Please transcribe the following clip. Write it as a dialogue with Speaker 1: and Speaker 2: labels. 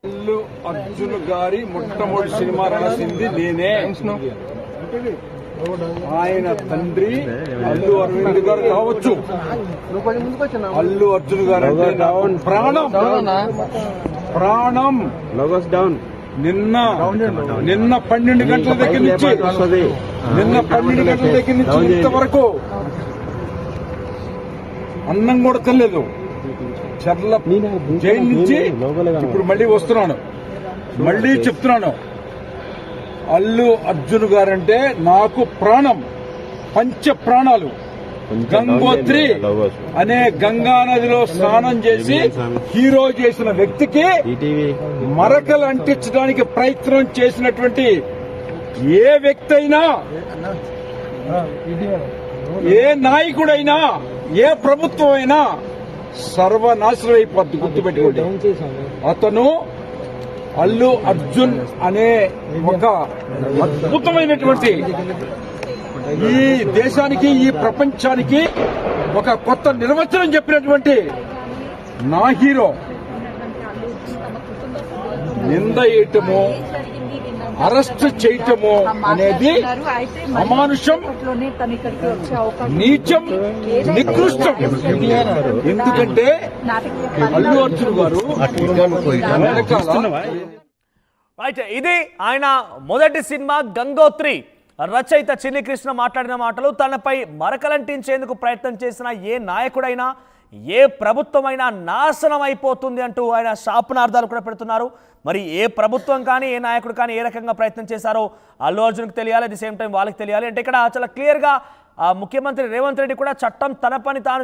Speaker 1: అల్లు అర్జున్ గారి మొట్టమొదటి సినిమా రాసింది నేనే. ఆయన తండ్రి అల్లు అరవింద్ గారు కావచ్చు. అల్లు అర్జున్ గారు అంటే ప్రాణం ప్రాణం. నిన్న 12 గంటల దగ్గర నుంచి ఇంతవరకు అన్నం కూడా తినలేదు. చర్ల జైలు నుంచి ఇప్పుడు మళ్ళీ వస్తున్నాను, మళ్ళీ చెప్తున్నాను. అల్లు అర్జున్ గారంటే నాకు ప్రాణం, పంచ ప్రాణాలు. గంగోత్రి అనే గంగా నదిలో స్నానం చేసి హీరో చేసిన వ్యక్తికి మరకలు అంటించడానికి ప్రయత్నం చేసినటువంటి ఏ వ్యక్తి అయినా, ఏ నాయకుడైనా, ఏ ప్రభుత్వం అయినా సర్వనాశనం అయిపోద్ది. గుర్తుపెట్టుకోండి, అతను అల్లు అర్జున్ అనే ఒక అద్భుతమైనటువంటి ఈ దేశానికి, ఈ ప్రపంచానికి ఒక కొత్త నిర్వచనం చెప్పినటువంటి నా హీరో నింద వేయటము, అరెస్ట్ చేయటము అనేది అమానుషం, నీచం, నికృష్టం. ఎందుకంటే అల్లు అర్జున్ గారు
Speaker 2: ఇది ఆయన మొదటి సినిమా గంగోత్రి. రచయిత చిన్ని కృష్ణ మాట్లాడిన మాటలు. తనపై మరకలంటించేందుకు ప్రయత్నం చేసిన ఏ నాయకుడైనా, ఏ ప్రభుత్వమైనా నాశనం అయిపోతుంది అంటూ ఆయన శాపనార్థాలు కూడా పెడుతున్నారు. మరి ఏ ప్రభుత్వం కానీ, ఏ నాయకుడు కానీ ఏ రకంగా ప్రయత్నం చేశారో అల్లు అర్జున్కి తెలియాలి, అట్ ది సేమ్ టైం వాళ్ళకి తెలియాలి. అంటే ఇక్కడ చాలా క్లియర్గా ముఖ్యమంత్రి రేవంత్ రెడ్డి కూడా చట్టం తన పని తాను